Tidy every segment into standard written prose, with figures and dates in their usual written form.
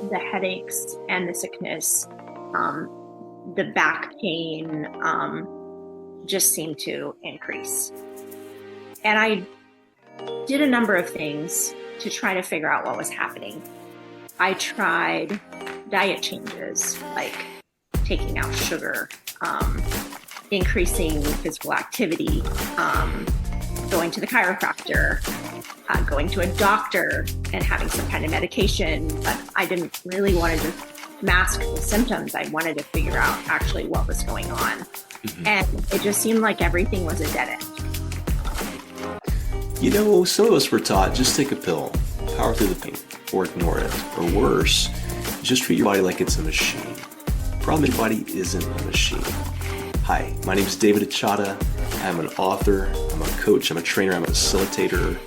the headaches and the sickness, the back pain, just seemed to increase. And I did a number of things to try to figure out what was happening. I tried diet changes, like taking out sugar, increasing physical activity, going to the chiropractor, going to a doctor and having some kind of medication. But I didn't really want to just mask the symptoms. I wanted to figure out actually what was going on. And it just seemed like everything was a dead end. You know, some of us were taught, just take a pill, power through the pain, or ignore it. Or worse, just treat your body like it's a machine. The problem is your body isn't a machine. Hi, my name is David Achata. I'm an author, I'm a coach, I'm a trainer, I'm a facilitator,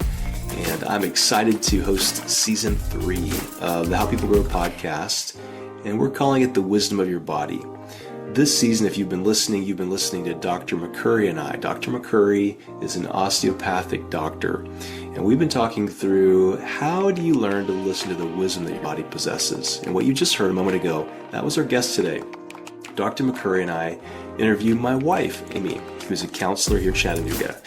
and I'm excited to host season 3 of the How People Grow podcast, and we're calling it The Wisdom of Your Body. This season, if you've been listening to Dr. McCurry and I. Dr. McCurry is an osteopathic doctor, and we've been talking through how do you learn to listen to the wisdom that your body possesses. And what you just heard a moment ago, that was our guest today. Dr. McCurry and I interviewed my wife, Amy, who's a counselor here in Chattanooga.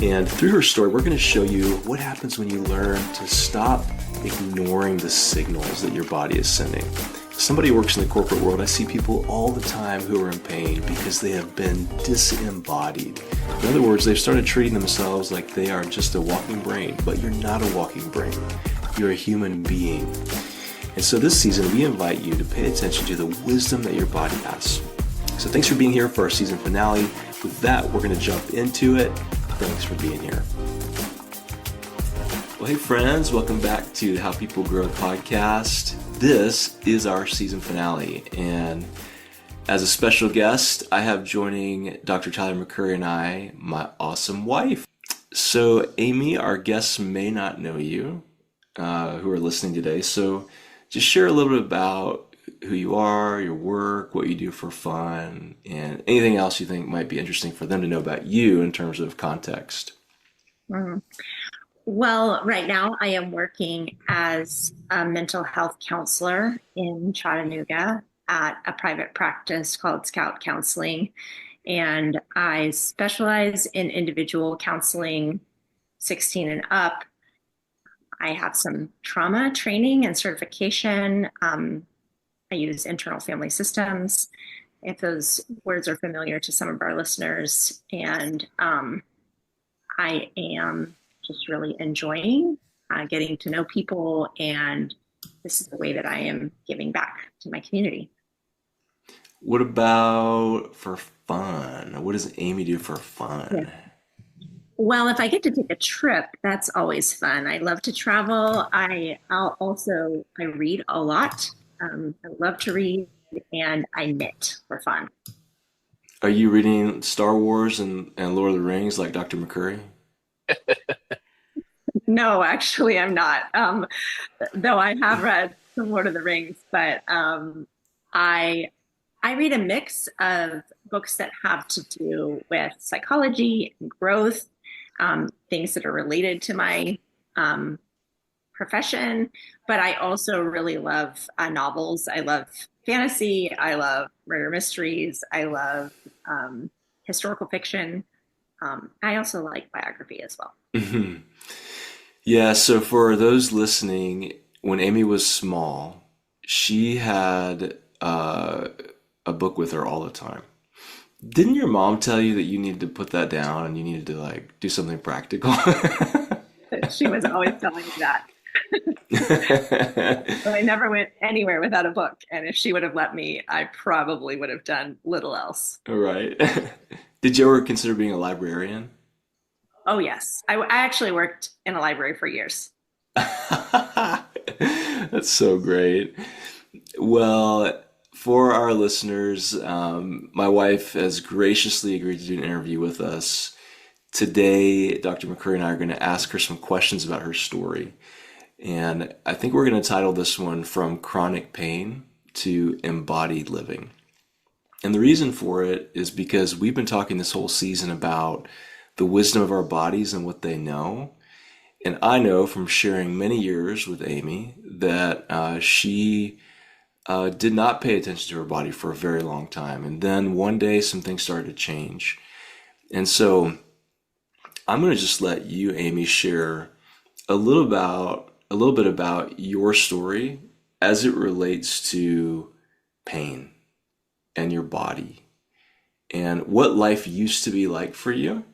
And through her story, we're going to show you what happens when you learn to stop ignoring the signals that your body is sending. Somebody who works in the corporate world, I see people all the time who are in pain because they have been disembodied. In other words, they've started treating themselves like they are just a walking brain, but you're not a walking brain. You're a human being. And so this season, we invite you to pay attention to the wisdom that your body has. So thanks for being here for our season finale. With that, we're going to jump into it. Thanks for being here. Well, hey friends, welcome back to the How People Grow podcast. This is our season finale, and as a special guest, I have joining Dr. Tyler McCurry and I, my awesome wife. So Amy, our guests may not know you who are listening today, so just share a little bit about who you are, your work, what you do for fun, and anything else you think might be interesting for them to know about you in terms of context. Mhm. Well, right now I am working as a mental health counselor in Chattanooga at a private practice called Scout Counseling. And I specialize in individual counseling 16 and up. I have some trauma training and certification. I use internal family systems, if those words are familiar to some of our listeners. And I am just really enjoying getting to know people, and this is the way that I am giving back to my community. What about for fun? What does Amy do for fun? Yeah. Well, if I get to take a trip, that's always fun. I love to travel. I read a lot. I love to read, and I knit for fun. Are you reading Star Wars and Lord of the Rings like Dr. McCurry? No, actually, I'm not. Though I have read some Lord of the Rings, but I read a mix of books that have to do with psychology and growth, things that are related to my profession. But I also really love novels. I love fantasy. I love murder mysteries. I love historical fiction. I also like biography as well. Mhm. Yeah, so for those listening, when Amy was small, she had a book with her all the time. Didn't your mom tell you that you needed to put that down and you needed to like do something practical? She was always telling me that. But I never went anywhere without a book. And if she would have let me, I probably would have done little else. Right. Did you ever consider being a librarian? Oh, yes. I actually worked in a library for years. That's so great. Well, for our listeners, my wife has graciously agreed to do an interview with us. Today, Dr. McCurry and I are going to ask her some questions about her story. And I think we're going to title this one From Chronic Pain to Embodied Living. And the reason for it is because we've been talking this whole season about the wisdom of our bodies and what they know. And I know from sharing many years with Amy that she did not pay attention to her body for a very long time. And then one day, some things started to change. And so I'm going to just let you, Amy, share a little bit about your story as it relates to pain and your body and what life used to be like for you.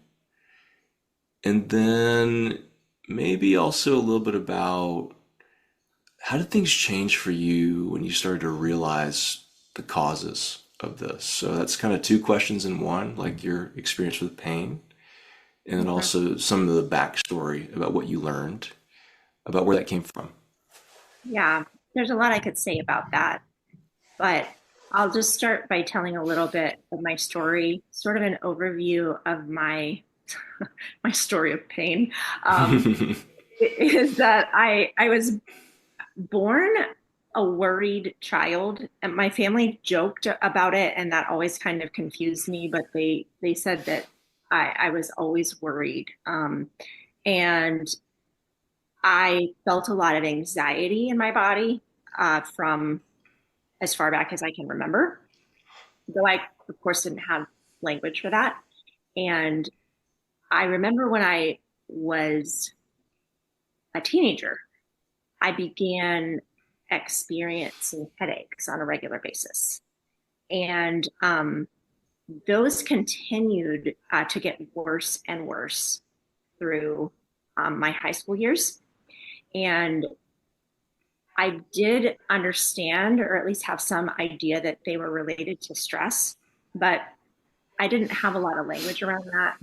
And then maybe also a little bit about how did things change for you when you started to realize the causes of this? So that's kind of two questions in one, like your experience with pain, and then Mhm. also some of the backstory about what you learned, about where that came from. Yeah, there's a lot I could say about that, but I'll just start by telling a little bit of my story, sort of an overview of my my story of pain. Um, is that I was born a worried child, and my family joked about it, and that always kind of confused me. But they said that I was always worried, and I felt a lot of anxiety in my body from as far back as I can remember. Though I, of course, didn't have language for that. And I remember when I was a teenager, I began experiencing headaches on a regular basis. And those continued to get worse and worse through my high school years. And I did understand, or at least have some idea, that they were related to stress, but I didn't have a lot of language around that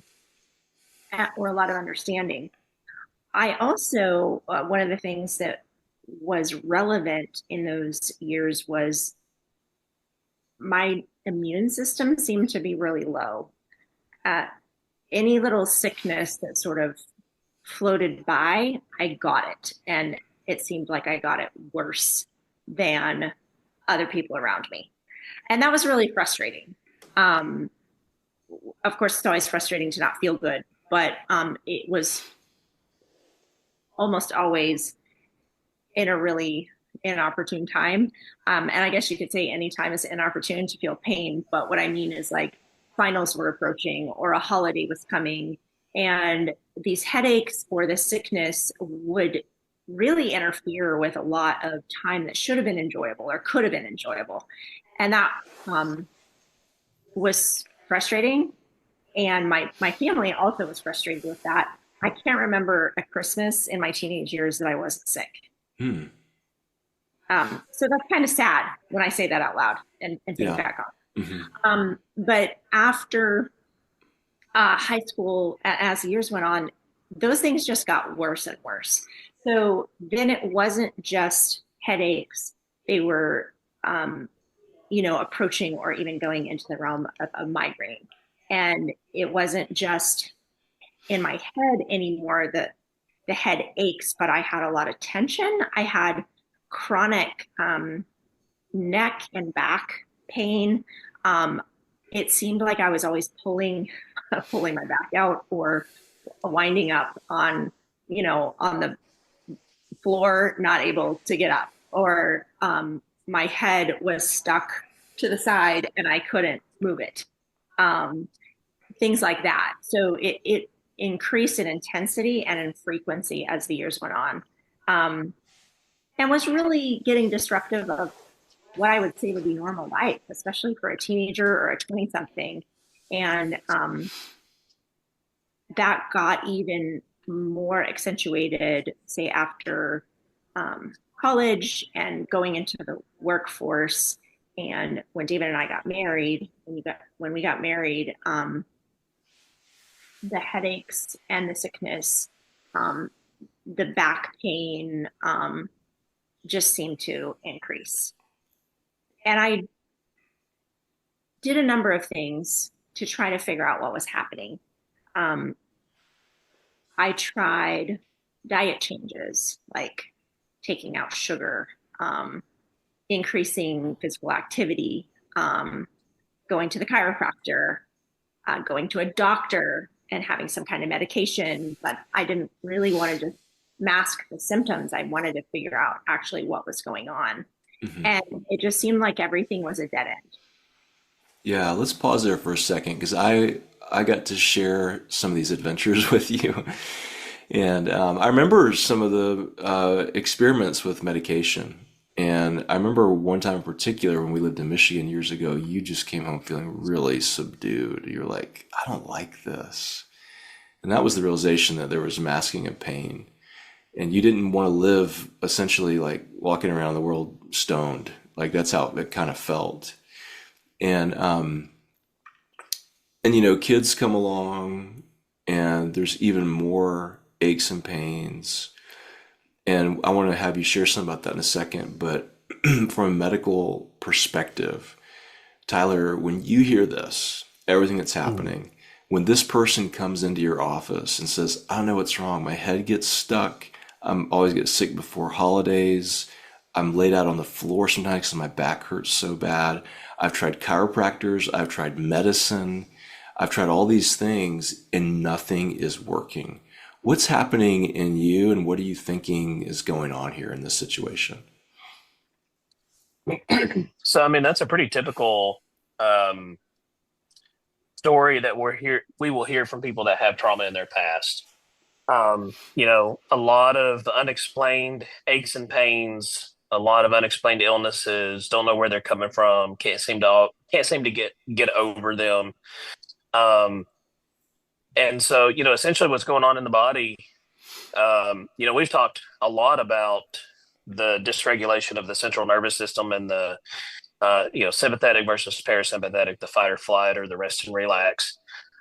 or a lot of understanding. I also, one of the things that was relevant in those years was my immune system seemed to be really low. Uh, any little sickness that sort of floated by, I got it. And it seemed like I got it worse than other people around me. And that was really frustrating. Um, of course, it's always frustrating to not feel good, but it was almost always in a really inopportune time. And I guess you could say any time is inopportune to feel pain. But what I mean is, like, finals were approaching or a holiday was coming, and these headaches or the sickness would really interfere with a lot of time that should have been enjoyable or could have been enjoyable. And that was frustrating. And my family also was frustrated with that. I can't remember a Christmas in my teenage years that I wasn't sick. Hmm. So that's kind of sad when I say that out loud and think Yeah. back on. Hmm. But after high school, as the years went on, those things just got worse and worse. So then it wasn't just headaches; they were, approaching or even going into the realm of migraine. And it wasn't just in my head anymore that the head aches, but I had a lot of tension. I had chronic neck and back pain. Um, it seemed like I was always pulling my back out or winding up on the floor, not able to get up, or my head was stuck to the side and I couldn't move it. Um, Things like that. So it increased in intensity and in frequency as the years went on. Um, and was really getting disruptive of what I would say would be normal life, especially for a teenager or a 20 something. And that got even more accentuated, say, after college and going into the workforce. And when David and I got married, when we got married, the headaches and the sickness, um, the back pain, just seemed to increase. And I did a number of things to try to figure out what was happening. Um, I tried diet changes, like taking out sugar, increasing physical activity, going to the chiropractor, going to a doctor and having some kind of medication. But I didn't really want to just mask the symptoms. I wanted to figure out actually what was going on. Hmm. And it just seemed like everything was a dead end. Yeah, let's pause there for a second because I got to share some of these adventures with you, and I remember some of the experiments with medication. And I remember one time in particular when we lived in Michigan years ago, you just came home feeling really subdued. You're like, I don't like this. And that was the realization that there was masking of pain. And you didn't want to live essentially like walking around the world stoned. Like that's how it kind of felt. And kids come along and there's even more aches and pains. And I want to have you share some about that in a second. But from a medical perspective, Tyler, when you hear this, everything that's Mm. happening, when this person comes into your office and says, I don't know what's wrong, my head gets stuck, I'm always get sick before holidays, I'm laid out on the floor sometimes because my back hurts so bad. I've tried chiropractors, I've tried medicine, I've tried all these things, and nothing is working. What's happening in you, and what are you thinking is going on here in this situation? So, I mean, that's a pretty typical um, story that we will hear from people that have trauma in their past. A lot of the unexplained aches and pains, a lot of unexplained illnesses, don't know where they're coming from, can't seem to get over them. Um, and so, essentially what's going on in the body, we've talked a lot about the dysregulation of the central nervous system and the sympathetic versus parasympathetic, the fight or flight or the rest and relax.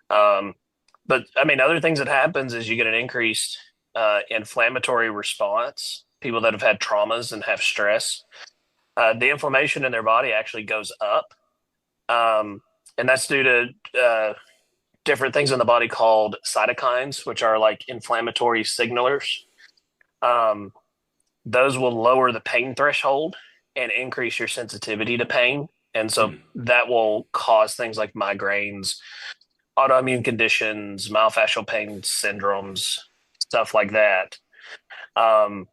Um, but I mean, other things that happens is you get an increased inflammatory response. People that have had traumas and have stress, the inflammation in their body actually goes up, um, and that's due to different things in the body called cytokines, which are like inflammatory signalers. Um, those will lower the pain threshold and increase your sensitivity to pain. And so Hmm. that will cause things like migraines, autoimmune conditions, myofascial pain syndromes, stuff like that. Um,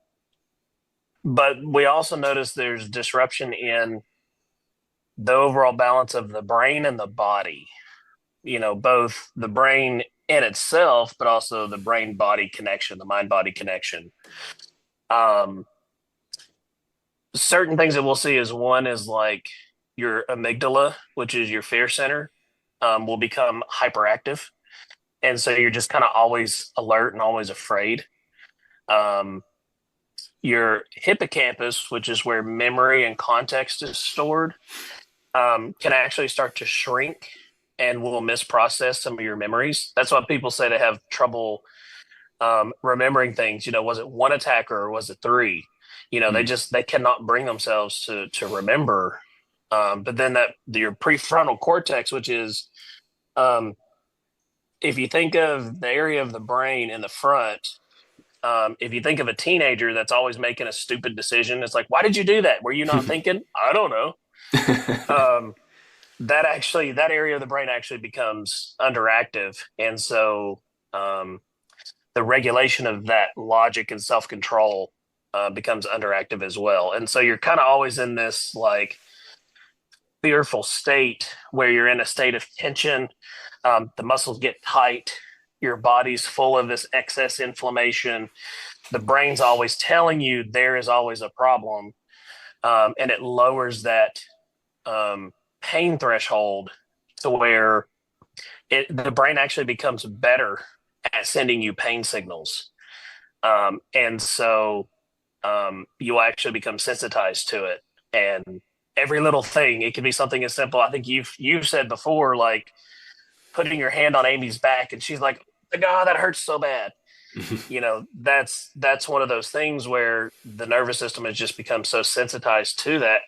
but we also notice there's disruption in the overall balance of the brain and the body, both the brain in itself, but also the brain body connection, the mind body connection. Um, Certain things that we'll see is one is like your amygdala, which is your fear center, will become hyperactive. And so you're just kind of always alert and always afraid. Um, your hippocampus, which is where memory and context is stored, can actually start to shrink and will misprocess some of your memories. That's why people say they have trouble remembering things. Was it one attacker or was it three? They cannot bring themselves to remember. But then that your prefrontal cortex, which is um, if you think of the area of the brain in the front, if you think of a teenager that's always making a stupid decision, it's like, why did you do that? Were you not thinking? I don't know. Um, that area of the brain actually becomes underactive, and so um, the regulation of that logic and self control becomes underactive as well. And so you're kind of always in this like fearful state where you're in a state of tension. The muscles get tight. Your body's full of this excess inflammation. The brain's always telling you there is always a problem, and it lowers that pain threshold to where the brain actually becomes better at sending you pain signals. And so you'll actually become sensitized to it. And every little thing, it can be something as simple. I think you've said before, like putting your hand on Amy's back, and she's like, "God, that hurts so bad." That's one of those things where the nervous system has just become so sensitized to that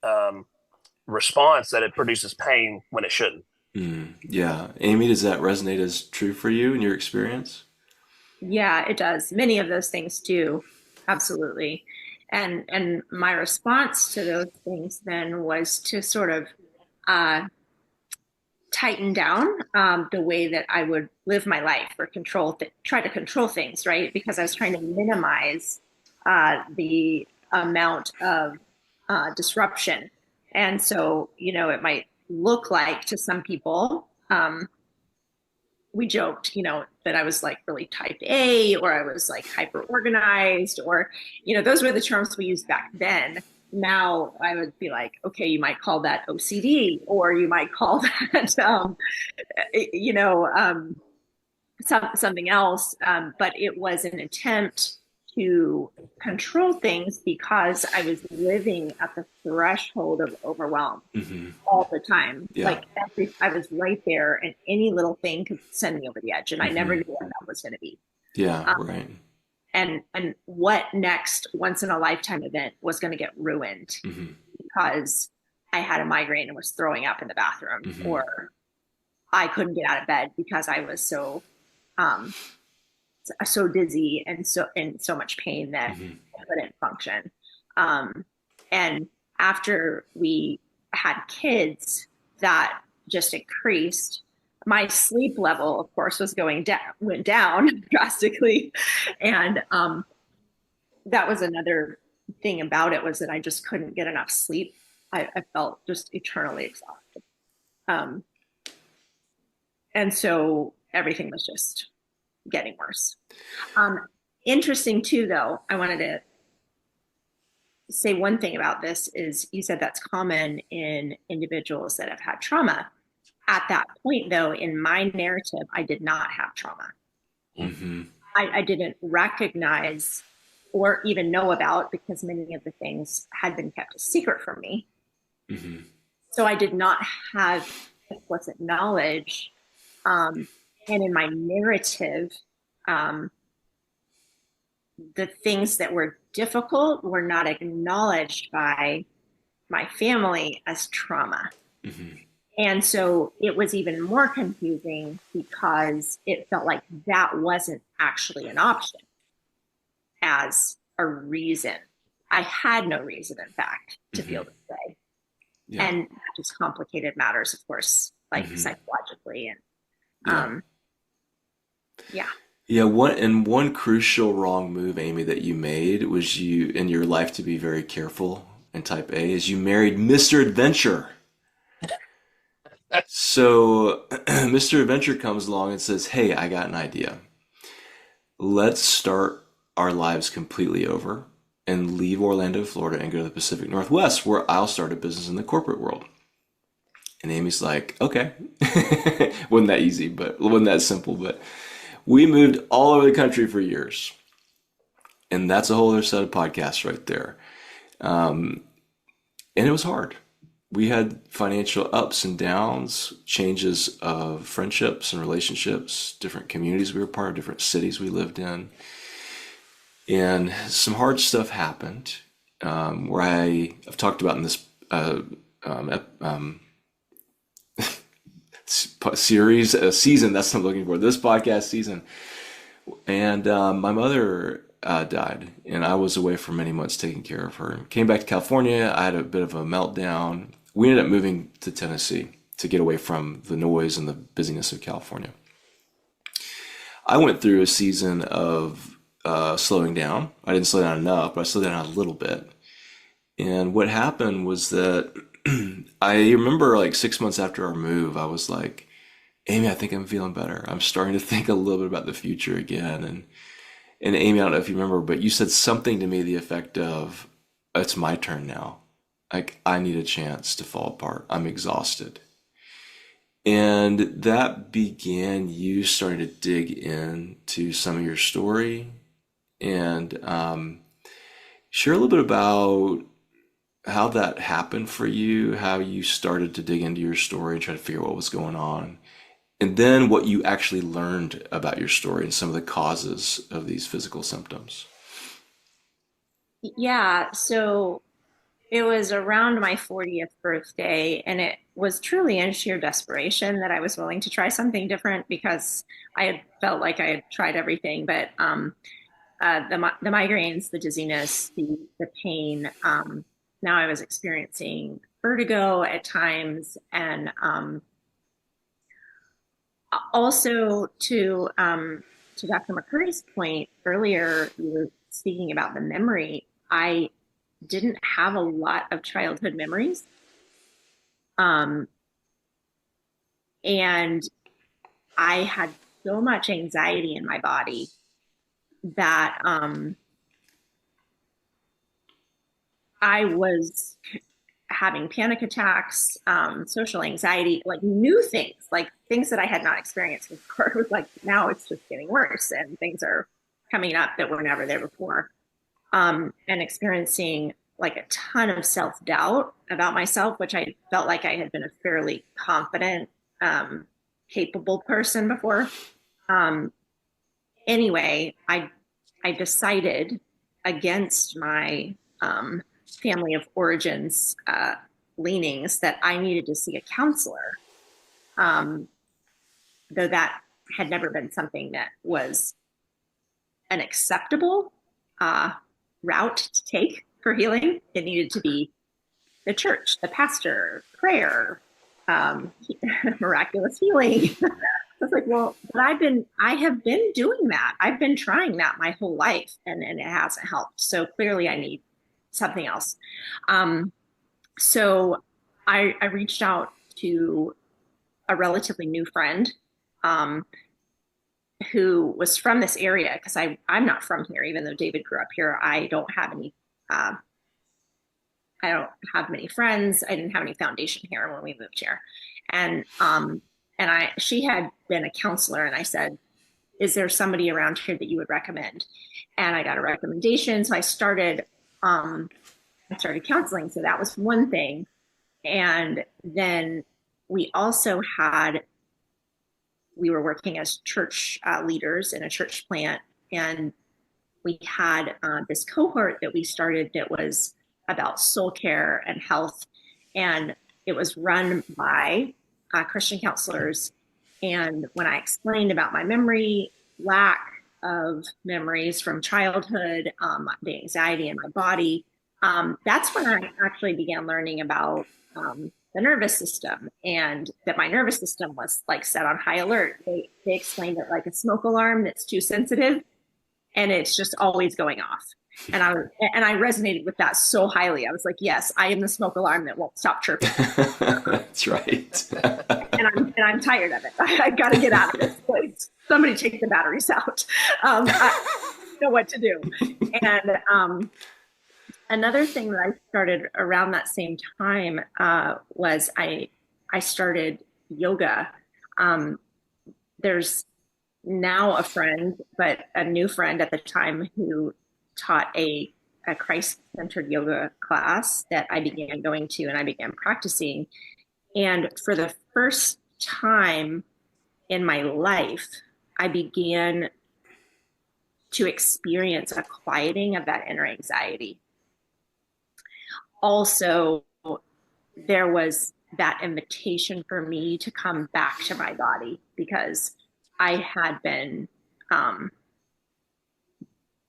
um, response that it produces pain when it shouldn't. Yeah. Amy, does that resonate as true for you in your experience? Yeah, it does. Many of those things do. Absolutely. And my response to those things then was to sort of uh, tighten down the way that I would live my life or try to control things, right? Because I was trying to minimize the amount of disruption. And so, it might look like to some people, we joked, that I was like really type A or I was like hyper organized or, those were the terms we used back then. Now I would be like, okay, you might call that OCD or you might call that, you know, um, something else. But it was an attempt to control things because I was living at the threshold of overwhelm Hmm. all the time. Yeah. Like I was right there, and any little thing could send me over the edge, and I never Hmm. knew what that was going to be. Yeah. Um, Right. and what next once in a lifetime event was going to get ruined Hmm. because I had a migraine and was throwing up in the bathroom, Hmm. or I couldn't get out of bed because I was um, so dizzy and so in so much pain that Hmm. I couldn't function. Um, and after we had kids, that just increased. My sleep level, of course, was going down, went down drastically, and that was another thing about it was that I just couldn't get enough sleep. I felt just eternally exhausted, um, and so everything was just getting worse. Um, Interesting too, though. I wanted to say one thing about this is you said that's common in individuals that have had trauma. At that point, though, in my narrative, I did not have trauma. Hmm. I didn't recognize or even know about because many of the things had been kept a secret from me. Hmm. So I did not have explicit knowledge. Um, and in my narrative, um, the things that were difficult were not acknowledged by my family as trauma. Hmm. And so it was even more confusing because it felt like that wasn't actually an option as a reason. I had no reason, in fact, to feel Hmm. this way. Yeah. And that just complicated matters, of course, like Hmm. psychologically. And Yeah. yeah. Yeah, one crucial wrong move, Amy, that you made was you in your life to be very careful in type A is you married Mr. Adventure. So Mr. Adventure comes along and says, "Hey, I got an idea. Let's start our lives completely over and leave Orlando, Florida, and go to the Pacific Northwest, where I'll start a business in the corporate world." And Amy's like, "Okay." Wasn't that easy, but wasn't that simple, but we moved all over the country for years. And that's a whole other set of podcasts right there. And it was hard. We had financial ups and downs, changes of friendships and relationships, different communities we were part of, different cities we lived in. And some hard stuff happened where I've talked about in this series, a season, that's what I'm looking for, this podcast season. And my mother died, and I was away for many months taking care of her. Came back to California. I had a bit of a meltdown. We ended up moving to Tennessee to get away from the noise and the busyness of California. I went through a season of slowing down. I didn't slow down enough, but I slowed down a little bit. And what happened was that I remember like 6 months after our move, I was like, "Amy, I think I'm feeling better. I'm starting to think a little bit about the future again." And Amy, I don't know if you remember, but you said something to me the effect of, "It's my turn now. Like I need a chance to fall apart. I'm exhausted." And that began you starting to dig into some of your story and share a little bit about how that happened for you, how you started to dig into your story and try to figure out what was going on, and then what you actually learned about your story and some of the causes of these physical symptoms. Yeah. So it was around my 40th birthday, and it was truly in sheer desperation that I was willing to try something different because I had felt like I had tried everything. But the migraines, the dizziness, the pain. Now I was experiencing vertigo at times, and Also, to Dr. McCurry's point earlier, you were speaking about the memory. I didn't have a lot of childhood memories, um, and I had so much anxiety in my body that I was having panic attacks, social anxiety, like new things, like things that I had not experienced before. It was like now it's just getting worse, and things are coming up that were never there before. And experiencing like a ton of self doubt about myself, which I felt like I had been a fairly confident, capable person before. Um, anyway, I decided against my family of origins leanings that I needed to see a counselor, um, though that had never been something that was an acceptable uh, route to take for healing. It needed to be the church, the pastor, prayer, um, miraculous healing. I was like, well, but I have been doing that. I've been trying that my whole life, and it hasn't helped. So clearly, I need something else. Um, so I reached out to a relatively new friend, um, who was from this area because I'm not from here, even though David grew up here. Uh, I don't have many friends. I didn't have any foundation here when we moved here, and she had been a counselor, and I said, "Is there somebody around here that you would recommend?" And I got a recommendation, so I started counseling. So that was one thing, and then we also had we were working as church leaders in a church plant, and we had this cohort that we started that was about soul care and health, and it was run by Christian counselors. And when I explained about my memory lack of memories from childhood, the anxiety in my body, that's when I actually began learning about the nervous system, and that my nervous system was like set on high alert. They explained it like a smoke alarm that's too sensitive, and it's just always going off. And I resonated with that so highly. I was like, yes, I am the smoke alarm that won't stop chirping. That's right. And I'm tired of it. I've got to get out of this place. Somebody take the batteries out. I know what to do. And another thing that I started around that same time was I started yoga. There's now a friend, but a new friend at the time, who taught a Christ-centered yoga class that I began going to and I began practicing. And for the first time in my life, I began to experience a quieting of that inner anxiety. Also, there was that invitation for me to come back to my body, because I had been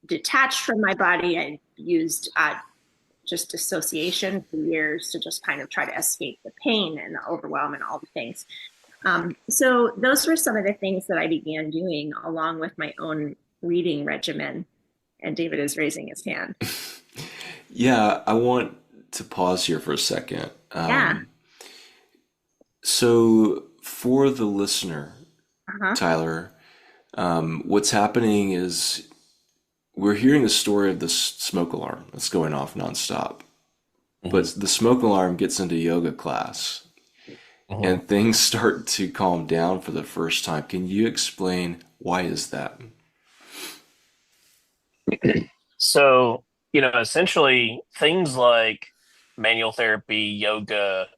detached from my body. I used just dissociation for years to just kind of try to escape the pain and the overwhelm and all the things. So those were some of the things that I began doing, along with my own reading regimen. And David is raising his hand. Yeah, I want to pause here for a second. Yeah. So, for the listener, Uh-huh. Tyler, what's happening is we're hearing the story of this smoke alarm that's going off nonstop. But the smoke alarm gets into yoga class Mhm. and things start to calm down for the first time. Can you explain why is that? So, essentially things like manual therapy, yoga,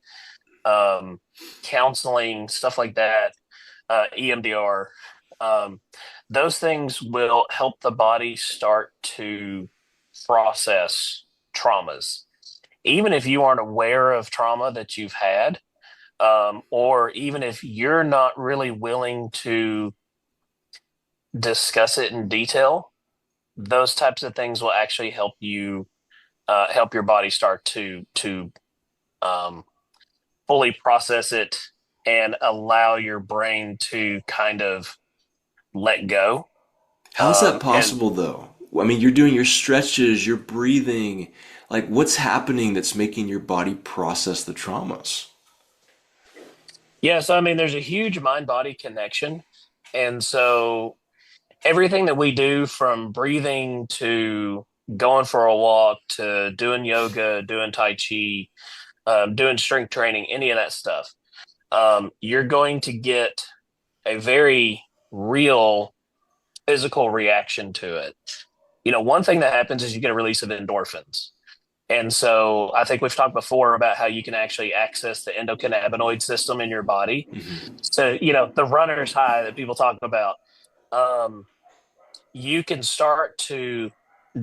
um, counseling, stuff like that, EMDR, um, those things will help the body start to process traumas. Even if you aren't aware of trauma that you've had, or even if you're not really willing to discuss it in detail, those types of things will actually help your body start to um, fully process it and allow your brain to kind of let go. How's that And possible though? I mean, you're doing your stretches, you're breathing. Like, what's happening that's making your body process the traumas? yeah, so I mean, there's a huge mind body connection. And so everything that we do from breathing to going for a walk to doing yoga, doing Tai Chi, doing strength training, any of that stuff, you're going to get a very real physical reaction to it. You know, one thing that happens is you get a release of endorphins. And so I think we've talked before about how you can actually access the endocannabinoid system in your body. So, you know, the runner's high that people talk about, um, you can start to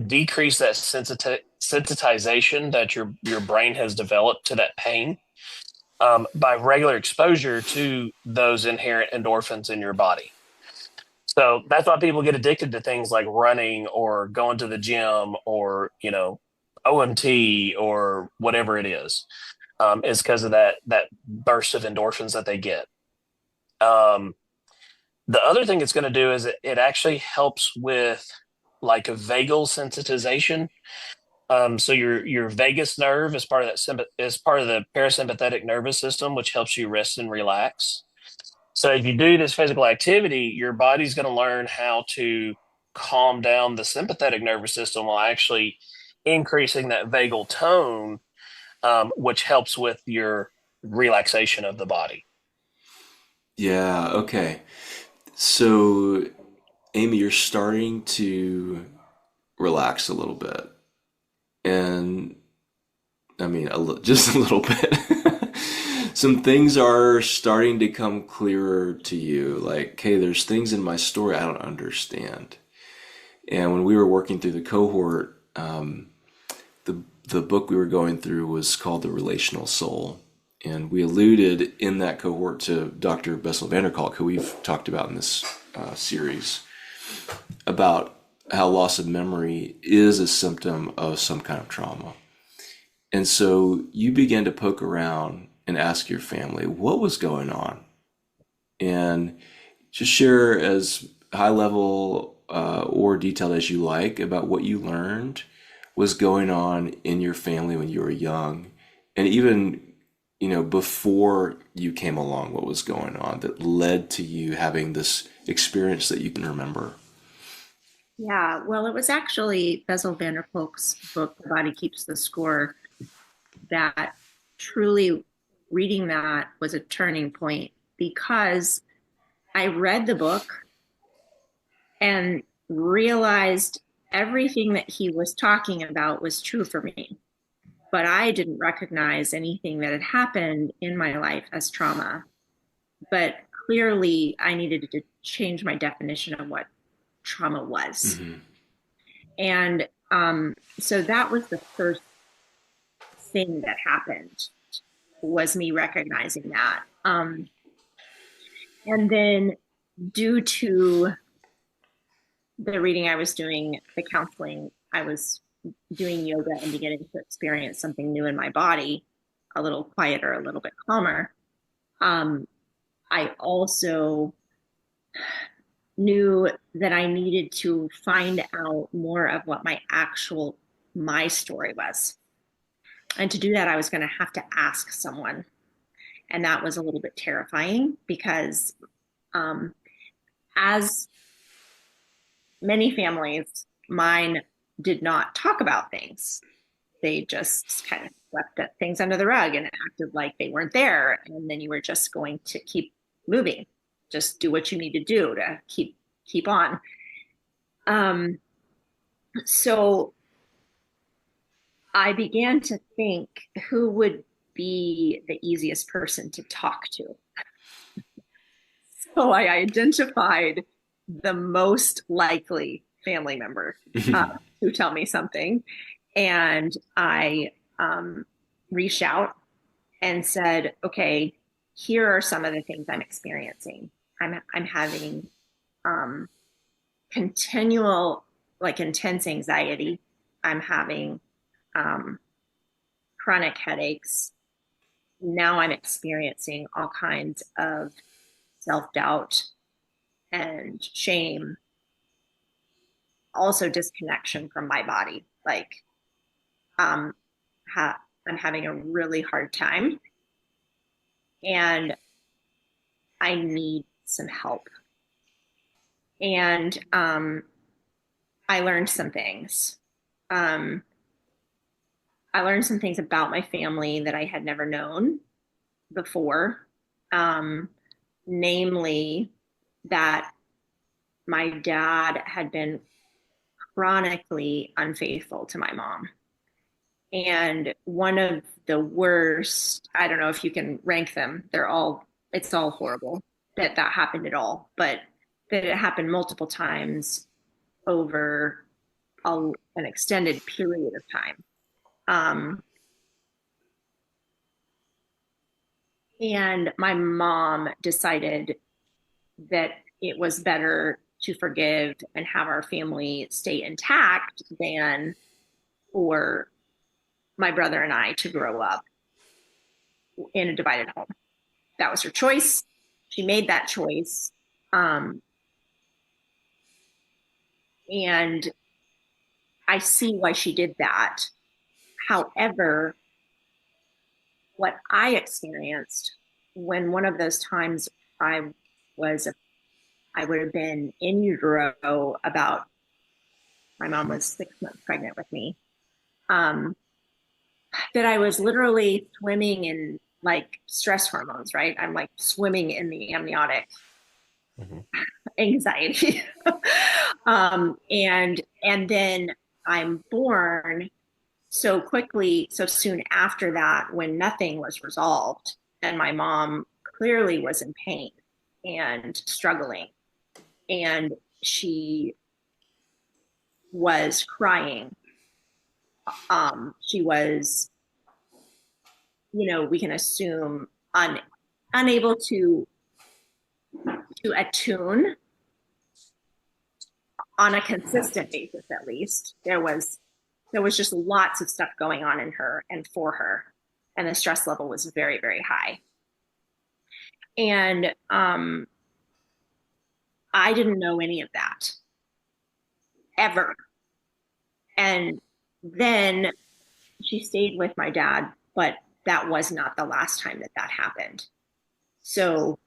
decrease that sensitization that your brain has developed to that pain by regular exposure to those inherent endorphins in your body. So that's why people get addicted to things like running or going to the gym or, you know, OMT or whatever it is because of that burst of endorphins that they get. Um, the other thing it's going to do is it actually helps with like a vagal sensitization. So your vagus nerve is part of is part of the parasympathetic nervous system, which helps you rest and relax. So if you do this physical activity, your body's going to learn how to calm down the sympathetic nervous system while actually increasing that vagal tone, which helps with your relaxation of the body. Yeah, okay. So, Amy, you're starting to relax a little bit. And I mean, just a little bit. Some things are starting to come clearer to you. Like, hey, there's things in my story I don't understand. And when we were working through the cohort, the book we were going through was called The Relational Soul. And we alluded in that cohort to Dr. Bessel van der Kolk, who we've talked about in this series, about how loss of memory is a symptom of some kind of trauma. And so you began to poke around and ask your family what was going on, and just share as high level or detailed as you like about what you learned was going on in your family when you were young, and even before you came along, what was going on that led to you having this experience that you can remember. Yeah, well, it was actually Bessel van der Kolk's book, The Body Keeps the Score, that truly reading that was a turning point because I read the book and realized everything that he was talking about was true for me. But I didn't recognize anything that had happened in my life as trauma. But clearly, I needed to change my definition of what trauma was. Hmm. And so that was the first thing that happened was me recognizing that. And then due to the reading I was doing, the counseling, I was doing yoga and beginning to experience something new in my body, a little quieter, a little bit calmer. I also knew that I needed to find out more of what my story was. And to do that, I was going to have to ask someone. And that was a little bit terrifying because, as many families, mine did not talk about things. They just kind of swept things under the rug and acted like they weren't there. And then you were just going to keep moving, just do what you need to do to keep on. So I began to think who would be the easiest person to talk to. So I identified the most likely family member to tell me something. And I reached out and said, okay, here are some of the things I'm experiencing. I'm having continual, like intense anxiety. I'm having chronic headaches. now I'm experiencing all kinds of self-doubt and shame, also disconnection from my body. Like, um, I'm having a really hard time and I need some help. And I learned some things. Um, I learned some things about my family that I had never known before, um, namely that my dad had been chronically unfaithful to my mom. And one of the worst, I don't know if you can rank them, it's all horrible that that happened at all, but that it happened multiple times over an extended period of time. Um, and my mom decided that it was better to forgive and have our family stay intact than for my brother and I to grow up in a divided home. That was her choice. She made that choice. Um, and I see why she did that. However, what I experienced when one of those times I was, I would have been in utero about, my mom was 6 months pregnant with me, um, that I was literally swimming in like stress hormones, right? I'm like swimming in the amniotic Hmm. anxiety. And then I'm born so quickly, so soon after that, when nothing was resolved, and my mom clearly was in pain and struggling, and she was crying. She was, we can assume unable to attune on a consistent basis. At least there was just lots of stuff going on in her and for her, and the stress level was very, very high. And I didn't know any of that ever. And then she stayed with my dad, but that was not the last time that that happened. So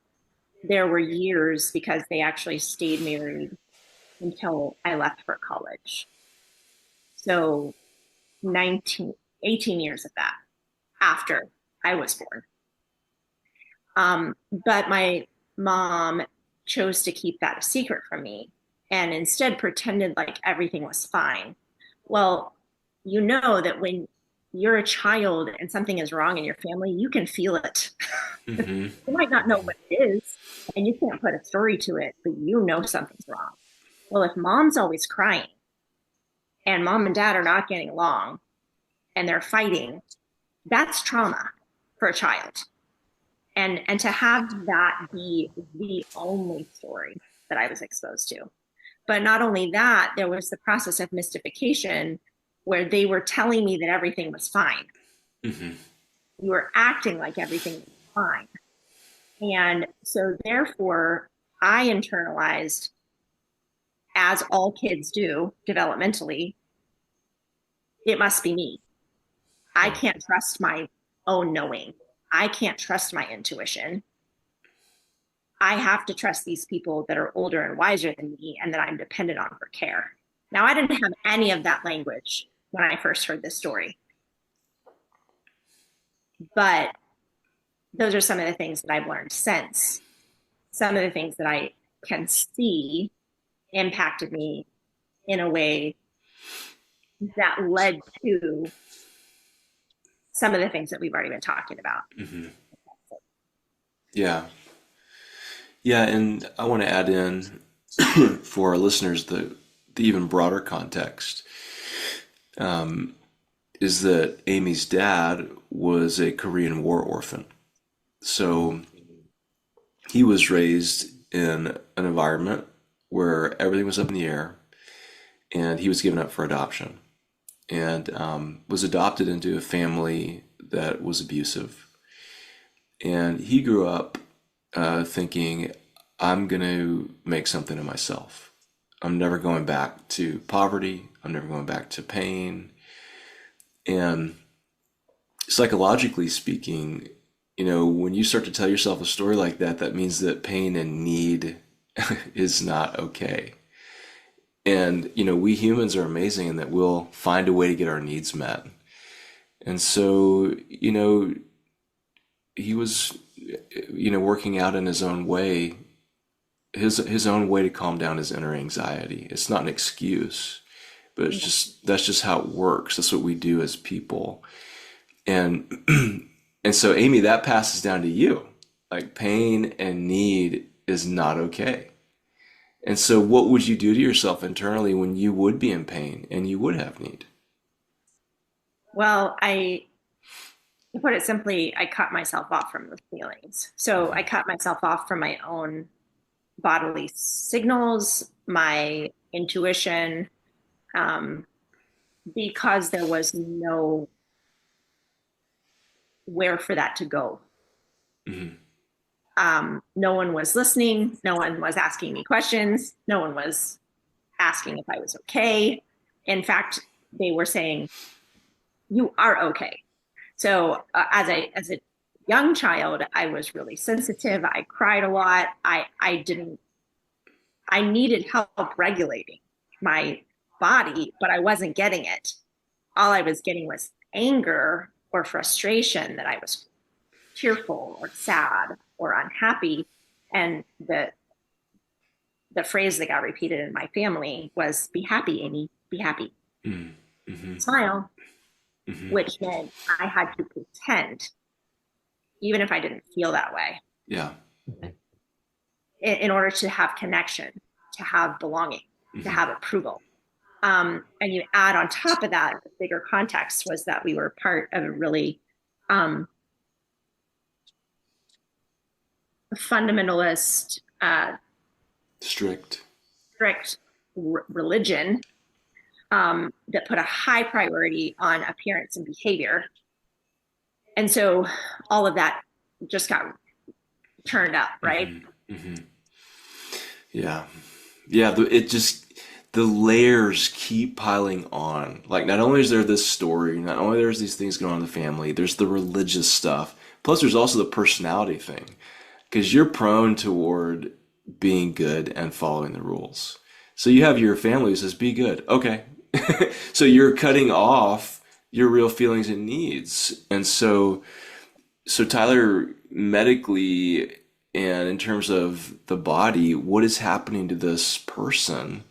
there were years, because they actually stayed married until I left for college. So 19, 18 years of that after I was born. But my mom chose to keep that a secret from me and instead pretended like everything was fine. Well, you know that when you're a child and something is wrong in your family, you can feel it. Hmm. You might not know what it is, and you can't put a story to it, but you know something's wrong. Well, if mom's always crying and mom and dad are not getting along and they're fighting, that's trauma for a child. And to have that be the only story that I was exposed to. But not only that, there was the process of mystification where they were telling me that everything was fine. Hmm. You were acting like everything was fine. And so therefore I internalized, as all kids do developmentally, it must be me. I Yeah. can't trust my own knowing. I can't trust my intuition. I have to trust these people that are older and wiser than me and that I'm dependent on for care. Now, I didn't have any of that language when I first heard this story, but those are some of the things that I've learned since. Some of the things that I can see impacted me in a way that led to some of the things that we've already been talking about. Hmm. Yeah. Yeah. And I want to add in for our listeners the even broader context is that Amy's dad was a Korean War orphan. So he was raised in an environment where everything was up in the air, and he was given up for adoption and was adopted into a family that was abusive. And he grew up thinking, I'm going to make something of myself. I'm never going back to poverty. I'm never going back to pain. And psychologically speaking, when you start to tell yourself a story like that, that means that pain and need is not okay. And, we humans are amazing in that we'll find a way to get our needs met. And so, he was, working out in his own way, his own way to calm down his inner anxiety. It's not an excuse, but that's just how it works. That's what we do as people. And and so Amy, that passes down to you. Like pain and need is not okay. And so what would you do to yourself internally when you would be in pain and you would have need? Well, to put it simply, I cut myself off from the feelings. So I cut myself off from my own bodily signals, my intuition, um, because there was no where for that to go. Hmm. No one was listening. No one was asking me questions. No one was asking if I was okay. In fact, they were saying, "You are okay." So as a young child, I was really sensitive. I cried a lot. I needed help regulating my body, but I wasn't getting it. All I was getting was anger or frustration that I was tearful or sad or unhappy. And the phrase that got repeated in my family was, "Be happy, Amy, be happy." Mm-hmm. Smile, Hmm. which meant I had to pretend, even if I didn't feel that way, Yeah. in order to have connection, to have belonging, to Hmm. have approval. And you add on top of that, the bigger context was that we were part of a really um, fundamentalist, Strict. strict religion that put a high priority on appearance and behavior. And so all of that just got turned up, right? Hmm. Hmm. Yeah. Yeah. The layers keep piling on. Like, not only is there this story, not only there's these things going on in the family, there's the religious stuff. Plus, there's also the personality thing. Because you're prone toward being good and following the rules. So you have your family who says, be good. Okay. So you're cutting off your real feelings and needs. And so Tyler, medically and in terms of the body, what is happening to this person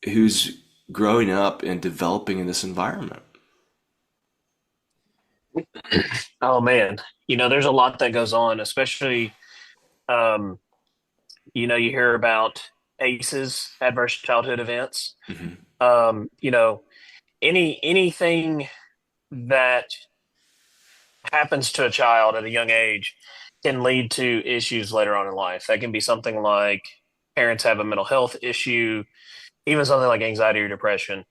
who's growing up and developing in this environment? Oh man, there's a lot that goes on, especially um, you hear about ACEs, adverse childhood events. Hmm. You know, anything that happens to a child at a young age can lead to issues later on in life. That can be something like parents have a mental health issue, even something like anxiety or depression.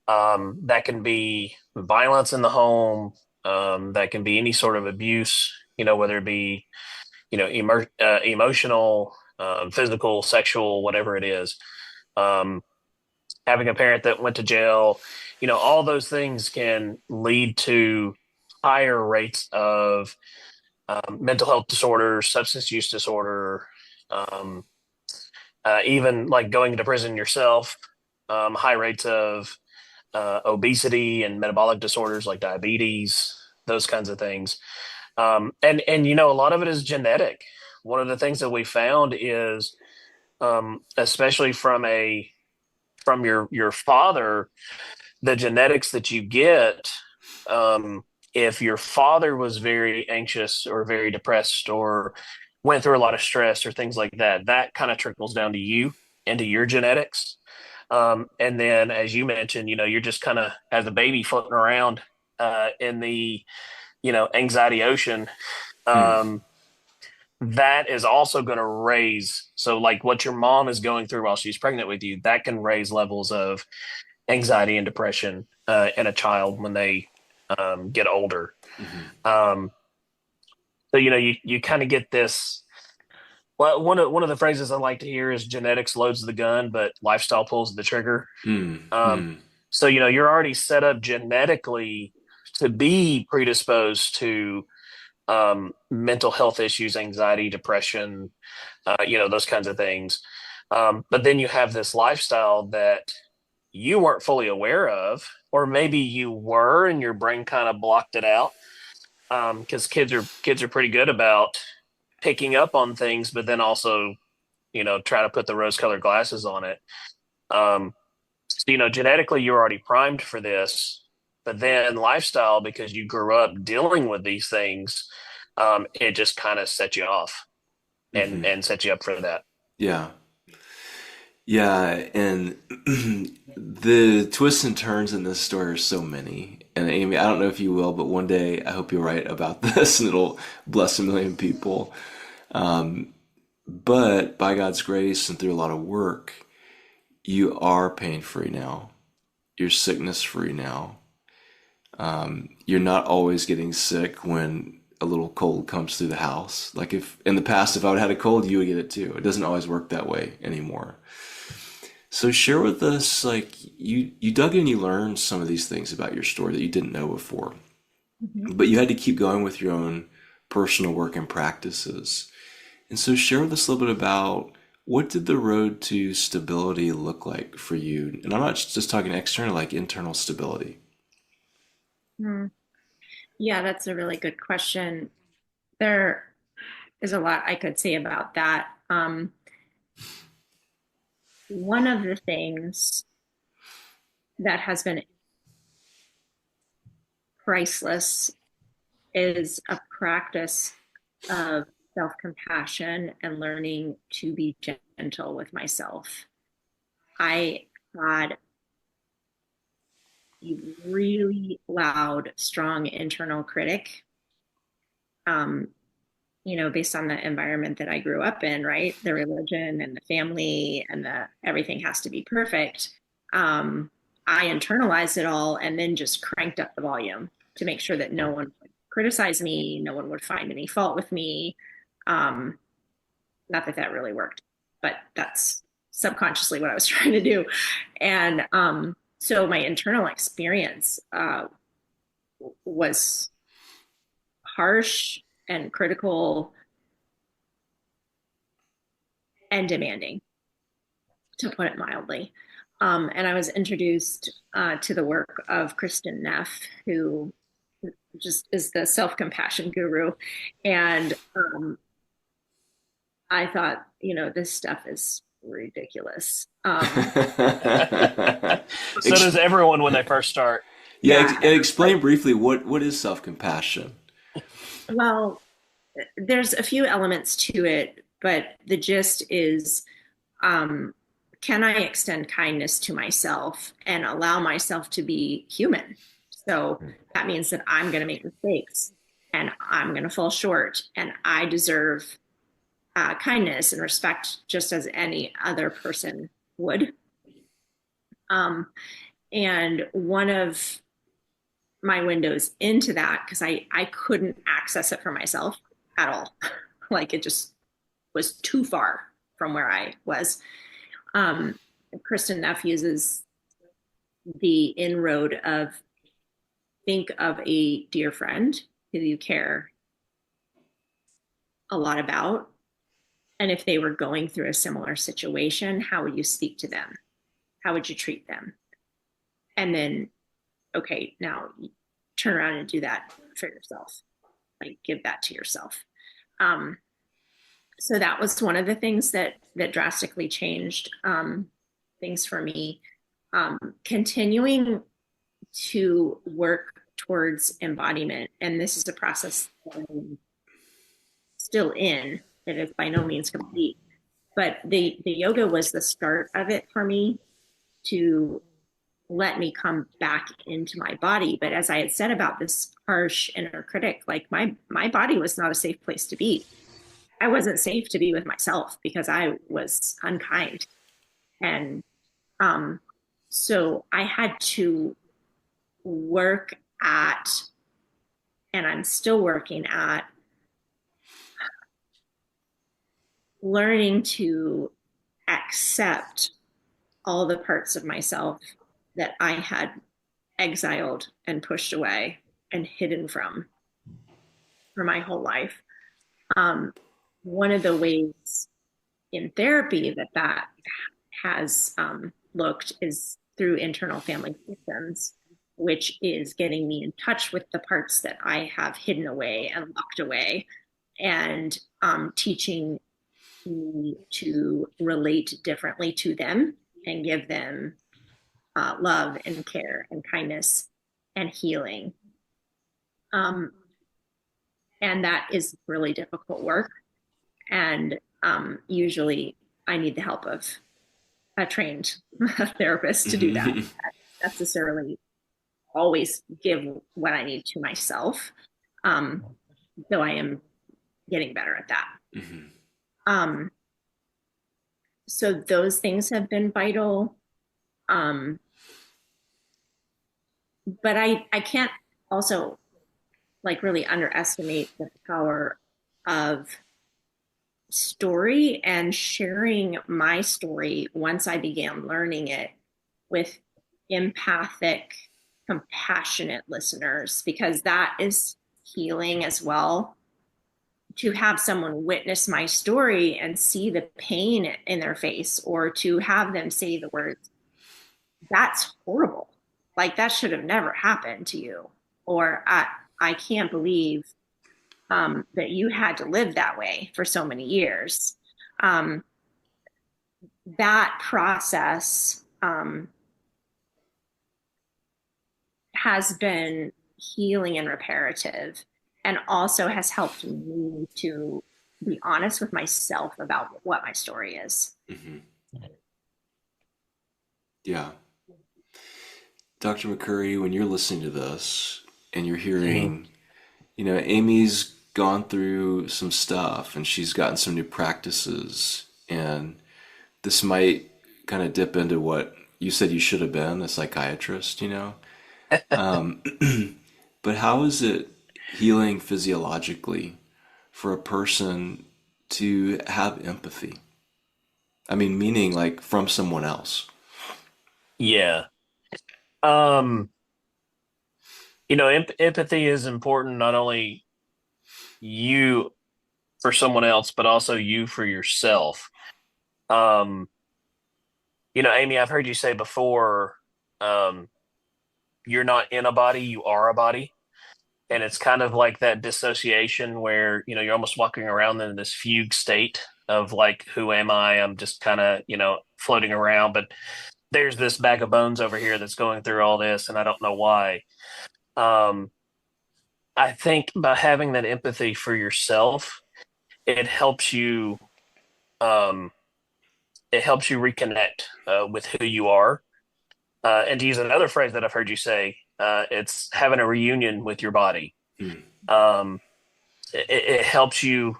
That can be violence in the home. That can be any sort of abuse, whether it be, emotional, physical, sexual, whatever it is. Um, Having a parent that went to jail, all those things can lead to higher rates of mental health disorders, substance use disorder, um, even like going to prison yourself, high rates of obesity and metabolic disorders like diabetes, those kinds of things. And a lot of it is genetic. One of the things that we found is, especially from your father, the genetics that you get. Um, if your father was very anxious or very depressed or went through a lot of stress or things like that, that kind of trickles down to you into your genetics. And then, as you mentioned, you're just kind of as a baby floating around in the anxiety ocean. Hmm. Um, that is also going to raise, so like what your mom is going through while she's pregnant with you, that can raise levels of anxiety and depression in a child when they get older. Hmm. Um, So, you kind of get this. Well, one of the phrases I like to hear is genetics loads the gun, but lifestyle pulls the trigger. Mm, Um, mm, so, you're already set up genetically to be predisposed to mental health issues, anxiety, depression, those kinds of things. But then you have this lifestyle that you weren't fully aware of, or maybe you were and your brain kind of blocked it out. Because kids are pretty good about picking up on things, but then also, try to put the rose-colored glasses on it. Um, so, genetically, you're already primed for this, but then lifestyle, because you grew up dealing with these things, it just kind of set you off and hmm. set you up for that. Yeah. Yeah, and the twists and turns in this story are so many. And Amy, I don't know if you will, but one day I hope you'll write about this and it'll bless a million people. But by God's grace and through a lot of work, you are pain free now. You're sickness free now. You're not always getting sick when a little cold comes through the house. Like if in the past, if I would have had a cold, you would get it too. It doesn't always work that way anymore. So share with us, like you dug in, you learned some of these things about your story that you didn't know before, Mhm. but you had to keep going with your own personal work and practices. And so share with us a little bit about what did the road to stability look like for you? And I'm not just talking external, like internal stability. Hmm. Yeah, that's a really good question. There is a lot I could say about that. One of the things that has been priceless is a practice of self compassion and learning to be gentle with myself. I had a really loud, strong internal critic, um, based on the environment that I grew up in, right? The religion and the family and the everything has to be perfect. Um, I internalized it all and then just cranked up the volume to make sure that no one would criticize me, no one would find any fault with me. Um, Not that that really worked, but that's subconsciously what I was trying to do. And so my internal experience was harsh and critical and demanding, to put it mildly. And I was introduced to the work of Kristen Neff, who just is the self compassion guru. And I thought, this stuff is ridiculous. So does everyone when they first start. Yeah, Yeah. and explain briefly what is self-compassion? Well, there's a few elements to it, but the gist is um, can I extend kindness to myself and allow myself to be human? So that means that I'm going to make mistakes and I'm going to fall short, and I deserve kindness and respect just as any other person would. Um, and one of my windows into that, because I couldn't access it for myself at all, like it just was too far from where I was. Um, Kristen Neff uses the inroad of think of a dear friend who you care a lot about. And if they were going through a similar situation, how would you speak to them? How would you treat them? And then, okay, now turn around and do that for yourself. Like give that to yourself. Um, so that was one of the things that drastically changed things for me. Continuing to work towards embodiment, and this is a process that I'm still in. It is by no means complete, but the yoga was the start of it for me to let me come back into my body. But as I had said about this harsh inner critic, like my body was not a safe place to be. I wasn't safe to be with myself because I was unkind. And um, so I had to work at, and I'm still working at, learning to accept all the parts of myself that I had exiled and pushed away and hidden from for my whole life. Um, One of the ways in therapy that has looked is through internal family systems, which is getting me in touch with the parts that I have hidden away and locked away, and teaching me to relate differently to them and give them love and care and kindness and healing. Um, and that is really difficult work. And usually I need the help of a trained therapist to do that. Mhm. I don't necessarily always give what I need to myself, um, though I am getting better at that. Mhm. Um, so those things have been vital. Um, but I can't also like really underestimate the power of story and sharing my story once I began learning it with empathic, compassionate listeners, because that is healing as well. To have someone witness my story and see the pain in their face, or to have them say the words, that's horrible. Like that should have never happened to you. Or I can't believe that you had to live that way for so many years. Um, that process has been healing and reparative, and also has helped me to be honest with myself about what my story is. Mhm. Yeah. Dr. McCurry, when you're listening to this and you're Mhm. hearing, Amy's gone through some stuff and she's gotten some new practices, and this might kind of dip into what you said you should have been, a psychiatrist. Um, but how is it healing physiologically for a person to have empathy? I mean, meaning like from someone else. Yeah. Um, empathy is important, not only you for someone else, but also you for yourself. Um, Amy, I've heard you say before, um, you're not in a body, you are a body. And it's kind of like that dissociation where, you're almost walking around in this fugue state of like, who am I? I'm just kind of, floating around, but there's this bag of bones over here that's going through all this, and I don't know why. Um, I think by having that empathy for yourself, it helps you um, it helps you reconnect with who you are. And to use another phrase that I've heard you say, it's having a reunion with your body. Hmm. Um, it helps you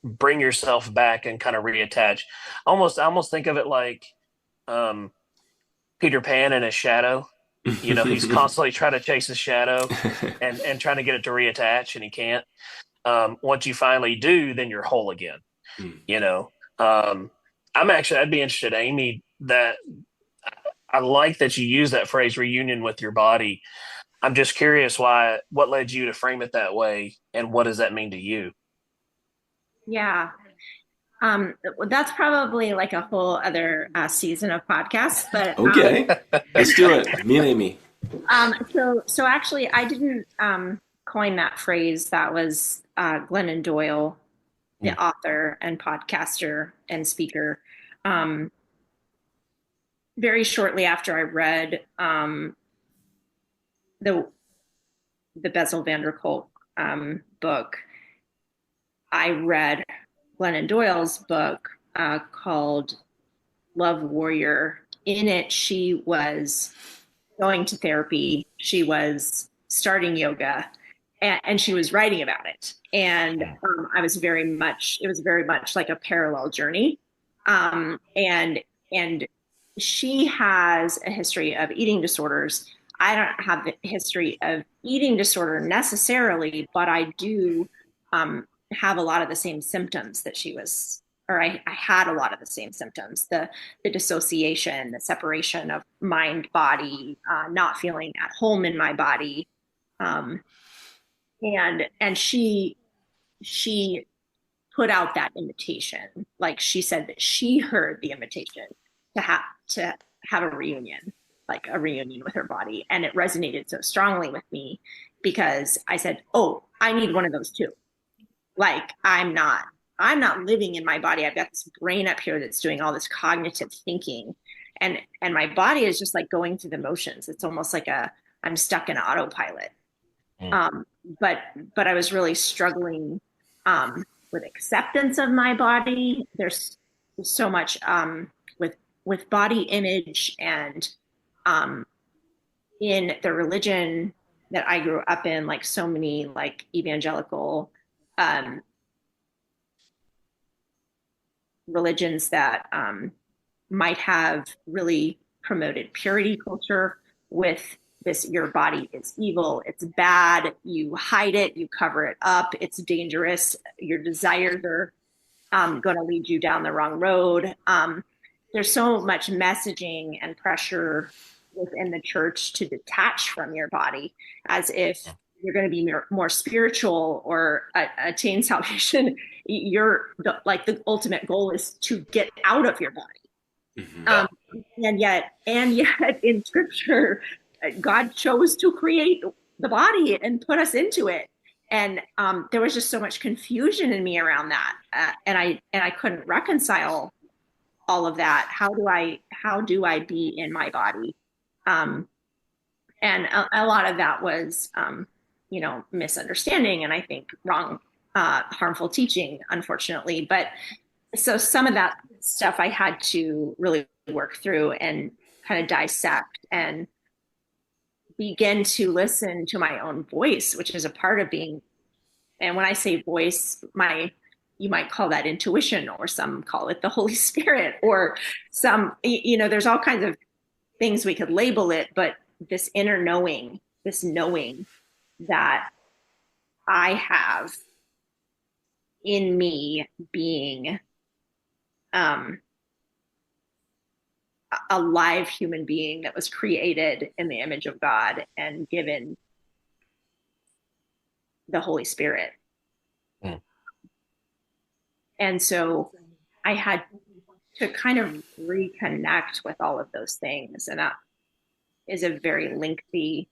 bring yourself back and kind of reattach. I almost think of it like um, Peter Pan and his shadow. He's constantly trying to chase his shadow and trying to get it to reattach, and he can't. Once you finally do, then you're whole again. Hmm. You know, um, I'd be interested, Amy, that I like that you use that phrase reunion with your body. I'm just curious what led you to frame it that way, and what does that mean to you? Yeah. That's probably like a whole other season of podcasts, but Okay, let's do it. Me and Amy. so actually, I didn't coin that phrase. That was Glennon Doyle, the Hmm. author and podcaster and speaker. Um, very shortly after I read the Bessel van der Kolk book, I read Glennon Doyle's book called Love Warrior. In it, she was going to therapy, she was starting yoga, and she was writing about it. And it was very much like a parallel journey. And she has a history of eating disorders. I don't have the history of eating disorder necessarily, but I do have a lot of the same symptoms that she was I had a lot of the same symptoms, the dissociation, the separation of mind, body, not feeling at home in my body. Um, and she put out that invitation. Like she said that she heard the invitation to have a reunion, like a reunion with her body. And it resonated so strongly with me because I said, oh, I need one of those too. Like I'm not living in my body. I've got this brain up here that's doing all this cognitive thinking. And my body is just like going through the motions. It's almost like I'm stuck in autopilot. Mm. Um, but I was really struggling with acceptance of my body. There's so much with body image and um, in the religion that I grew up in, like so many like evangelical um, religions that might have really promoted purity culture with this your body is evil, it's bad, you hide it, you cover it up, it's dangerous, your desires are going to lead you down the wrong road. There's so much messaging and pressure within the church to detach from your body as if you're going to be more spiritual or attain salvation. Like the ultimate goal is to get out of your body. Mhm. Yeah. And yet in scripture, God chose to create the body and put us into it. And there was just so much confusion in me around that. And I couldn't reconcile all of that. How do I be in my body? Um, and a lot of that was, misunderstanding and I think wrong, harmful teaching, unfortunately. But so some of that stuff I had to really work through and kind of dissect and begin to listen to my own voice, which is a part of being. And when I say voice, you might call that intuition, or some call it the Holy Spirit, or there's all kinds of things we could label it, but this inner knowing, this knowing that I have in me being um, a live human being that was created in the image of God and given the Holy Spirit. Mm. And so I had to kind of reconnect with all of those things. And that is a very lengthy,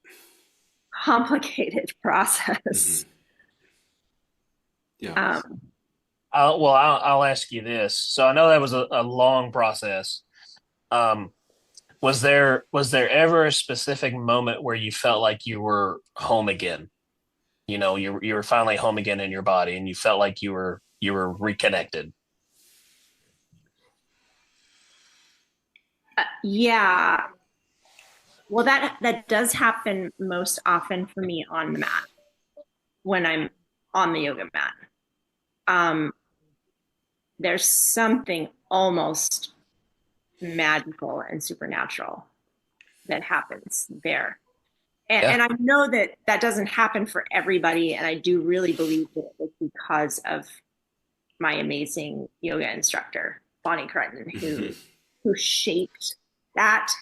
complicated process. Mhm. Yeah. I'll ask you this. So I know that was a long process. Um, was there ever a specific moment where you felt like you were home again? You were finally home again in your body, and you felt like you were reconnected. Yeah. Well, that does happen most often for me on the mat when I'm on the yoga mat. Um, there's something almost magical and supernatural that happens there. And, Yeah. and I know that that doesn't happen for everybody. And I do really believe that it was because of my amazing yoga instructor, Bonnie Cretton, Mhm. who shaped that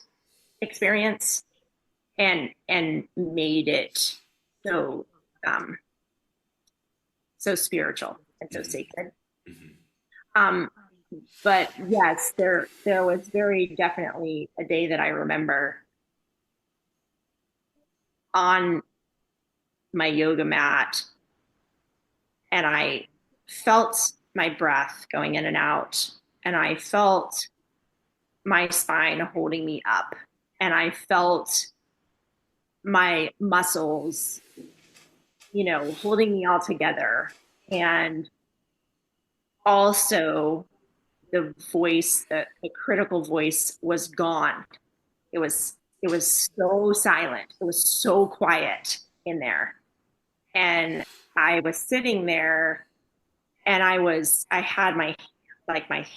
experience and made it so um, so spiritual and so Mhm. sacred. Mhm. Um, but yes, there was very definitely a day that I remember on my yoga mat, and I felt my breath going in and out, and I felt my spine holding me up, and I felt my muscles, holding me all together, and also the voice, the critical voice was gone. It was so silent. It was so quiet in there. And I was sitting there and I had my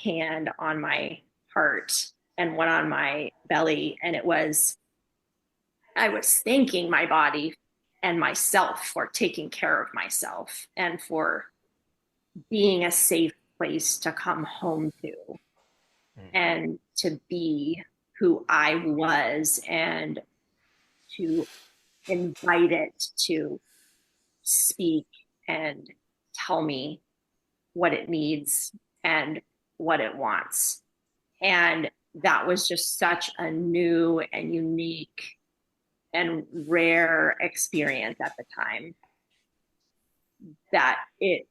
hand on my heart and one on my belly. And I was thanking my body and myself for taking care of myself and for being a safe place to come home to Mm. and to be who I was and to invite it to speak and tell me what it needs and what it wants. And that was just such a new and unique and rare experience at the time that it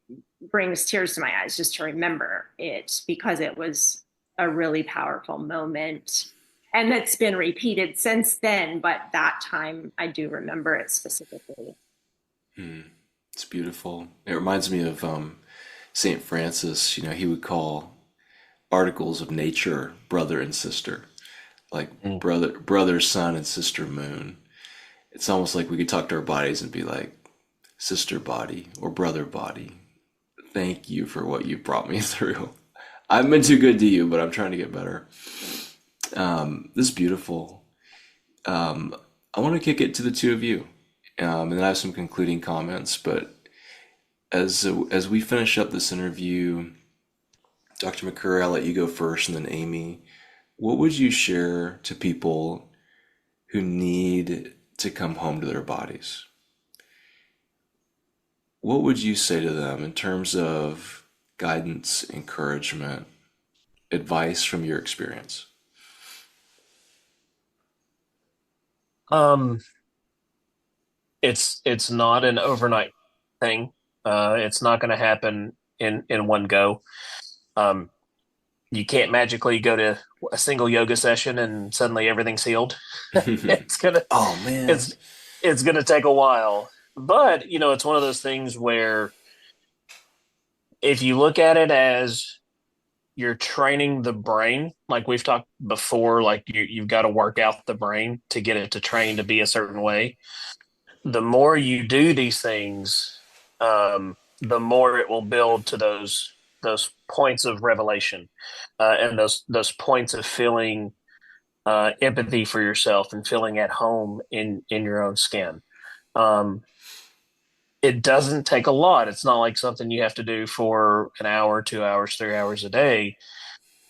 brings tears to my eyes just to remember it because it was a really powerful moment. And it's been repeated since then, but that time I do remember it specifically. Hmm. It's beautiful. It reminds me of Saint Francis. He would call articles of nature brother and sister, like Mm. brother sun and sister moon. It's almost like we could talk to our bodies and be like, sister body or brother body, thank you for what you brought me through. I've been too good to you, but I'm trying to get better. This is beautiful. I want to kick it to the two of you, and then I have some concluding comments. But as we finish up this interview, Dr. McCurry, I'll let you go first, and then Amy. What would you share to people who need to come home to their bodies? What would you say to them in terms of guidance, encouragement, advice from your experience? Um, it's not an overnight thing. It's not going to happen in one go. Um, you can't magically go to a single yoga session and suddenly everything's healed. It's gonna Oh man. it's it's gonna take a while. But it's one of those things where if you look at it as you're training the brain, like we've talked before, like you've got to work out the brain to get it to train to be a certain way. The more you do these things, the more it will build to those points of revelation, and those points of feeling empathy for yourself and feeling at home in your own skin. Um, it doesn't take a lot. It's not like something you have to do for an hour, 2 hours, 3 hours a day.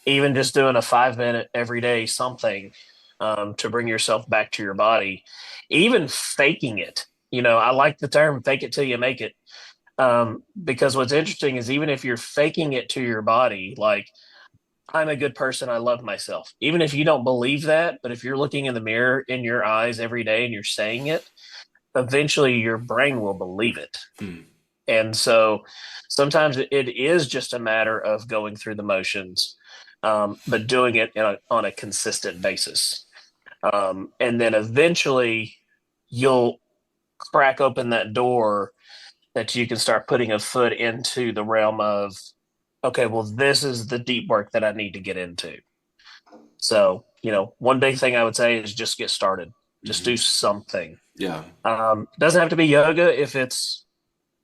Even just doing a 5 minute every day something to bring yourself back to your body, even faking it. I like the term "fake it till you make it," because what's interesting is even if you're faking it to your body, like I'm a good person, I love myself. Even if you don't believe that, but if you're looking in the mirror in your eyes every day and you're saying it, eventually your brain will believe it. Hmm. And so sometimes it is just a matter of going through the motions, but doing it on a consistent basis. And then eventually you'll crack open that door that you can start putting a foot into the realm of, okay, well, this is the deep work that I need to get into. So, one big thing I would say is just get started. Just do something. Yeah. Doesn't have to be yoga if it's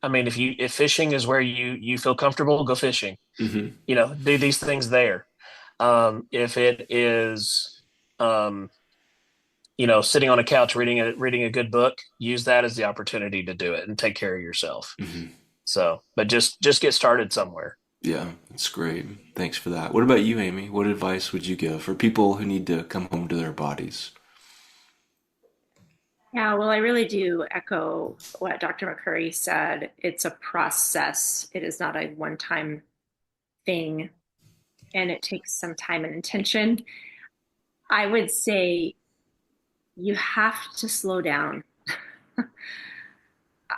I mean, if fishing is where you feel comfortable, go fishing. Hmm. Do these things there. If it is, um, sitting on a couch reading a good book, use that as the opportunity to do it and take care of yourself. Hmm. So, but just get started somewhere. Yeah, that's great. Thanks for that. What about you, Amy? What advice would you give for people who need to come home to their bodies? Yeah, well, I really do echo what Dr. McCurry said. It's a process, it is not a one time thing, and it takes some time and intention. I would say you have to slow down.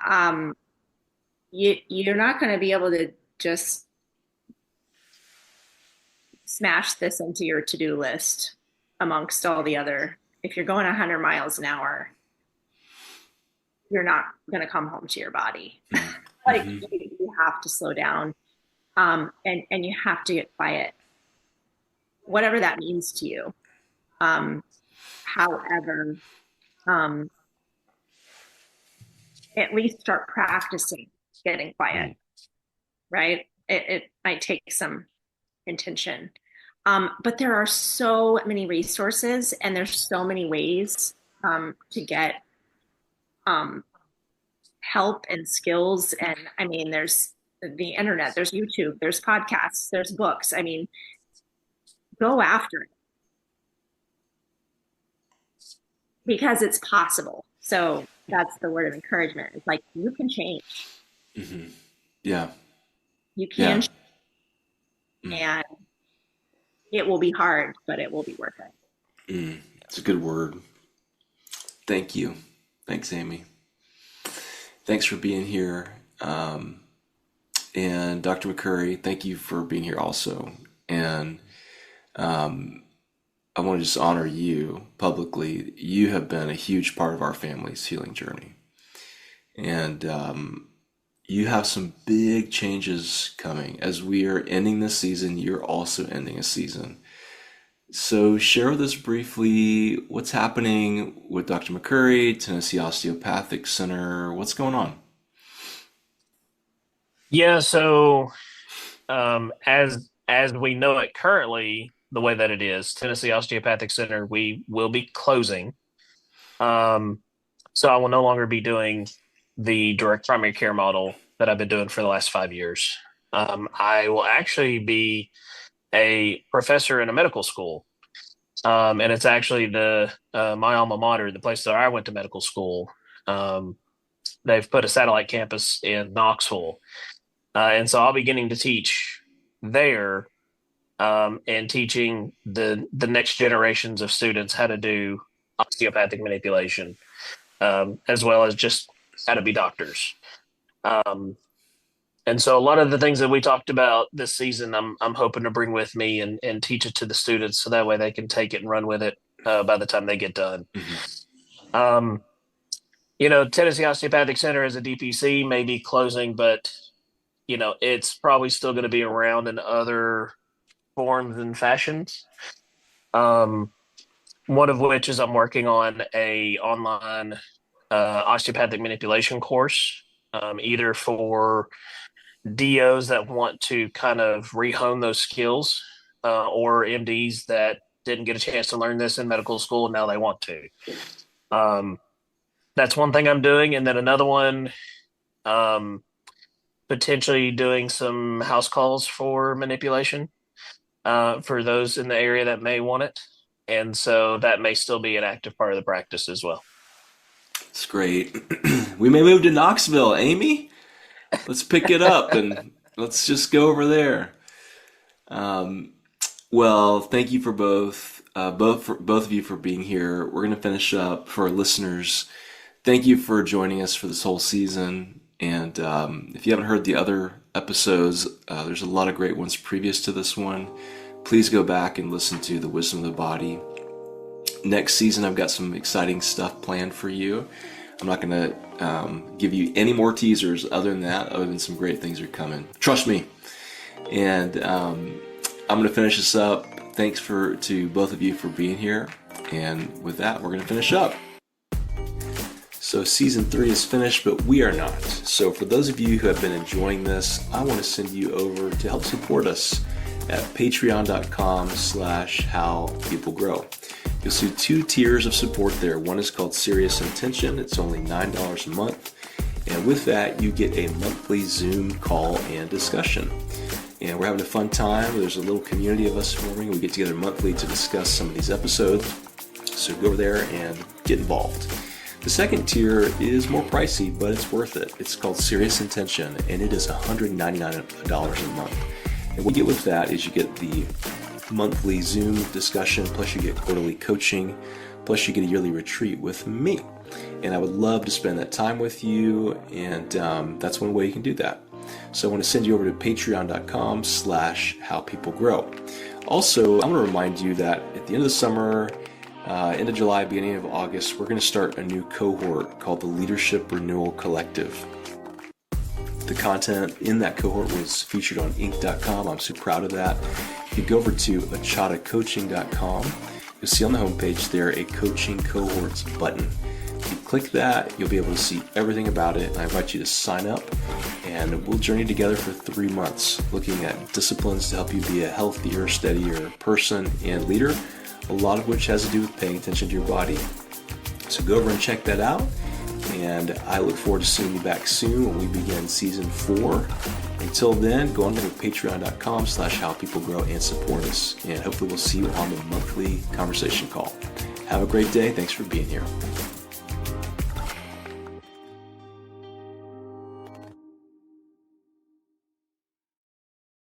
um, you're not going to be able to just smash this into your to-do list amongst all the other. If you're going 100 miles an hour, you're not going to come home to your body. Like Hmm. you have to slow down, and you have to get quiet, whatever that means to you. Um, however, um, at least start practicing getting quiet, Mm. right? It might take some intention. But there are so many resources and there's so many ways to get um, help and skills. And I mean, there's the internet, there's YouTube, there's podcasts, there's books. I mean, go after it because it's possible. So that's the word of encouragement. It's like you can change. Mm-hmm. Yeah. You Yeah. can, and it will be hard, but it will be worth it. It's a good word. Thank you. Thanks, Amy. Thanks for being here. And Dr. McCurry, thank you for being here also. And I want to just honor you publicly. You have been a huge part of our family's healing journey. And you have some big changes coming. As we are ending this season, you're also ending a season. So share with us briefly what's happening with Dr. McCurry, Tennessee Osteopathic Center. What's going on? Yeah, so as we know it currently, the way that it is, Tennessee Osteopathic Center, we will be closing. So I will no longer be doing the direct primary care model that I've been doing for the last 5 years. I will actually be a professor in a medical school. And it's actually the my alma mater, the place that I went to medical school. They've put a satellite campus in Knoxville. And so I'll be getting to teach there, and teaching the next generations of students how to do osteopathic manipulation, as well as just how to be doctors. And so a lot of the things that we talked about this season, I'm hoping to bring with me and teach it to the students so that way they can take it and run with it by the time they get done. Mm-hmm. Tennessee Osteopathic Center as a DPC may be closing, but it's probably still going to be around in other forms and fashions. One of which is I'm working on a online osteopathic manipulation course, either for DOs that want to kind of rehone those skills, or MDs that didn't get a chance to learn this in medical school and now they want to. That's one thing I'm doing. And then another one, potentially doing some house calls for manipulation for those in the area that may want it. And so that may still be an active part of the practice as well. It's great. We may move to Knoxville, Amy. Let's pick it up and let's just go over there. Well, thank you for both of you for being here. We're going to finish up for our listeners. Thank you for joining us for this whole season. And if you haven't heard the other episodes, there's a lot of great ones previous to this one. Please go back and listen to The Wisdom of the Body. Next season, I've got some exciting stuff planned for you. I'm not going to give you any more teasers other than some great things are coming. Trust me. And I'm going to finish this up. Thanks to both of you for being here. And with that, we're going to finish up. So season 3 is finished, but we are not. So for those of you who have been enjoying this, I want to send you over to help support us at patreon.com/howpeoplegrow. You'll see 2 tiers of support there. One is called Serious Intention. It's only $9 a month. And with that, you get a monthly Zoom call and discussion. And we're having a fun time. There's a little community of us forming. We get together monthly to discuss some of these episodes. So go over there and get involved. The second tier is more pricey, but it's worth it. It's called Serious Intention, and it is $199 a month. And what you get with that is you get the monthly Zoom discussion, plus you get quarterly coaching, plus you get a yearly retreat with me. And I would love to spend that time with you, and that's one way you can do that. So I want to send you over to patreon.com/howpeoplegrow. Also, I want to remind you that at the end of the summer, end of July, beginning of August, we're going to start a new cohort called the Leadership Renewal Collective. The content in that cohort was featured on Inc.com. I'm super proud of that. If you go over to achatacoaching.com, you'll see on the homepage there a coaching cohorts button. If you click that, you'll be able to see everything about it. And I invite you to sign up, and we'll journey together for 3 months, looking at disciplines to help you be a healthier, steadier person and leader, a lot of which has to do with paying attention to your body. So go over and check that out. and I look forward to seeing you back soon when we begin season 4. Until then, go on to patreon.com/howpeoplegrow and support us, and hopefully we'll see you on the monthly conversation call. Have a great day. Thanks for being here.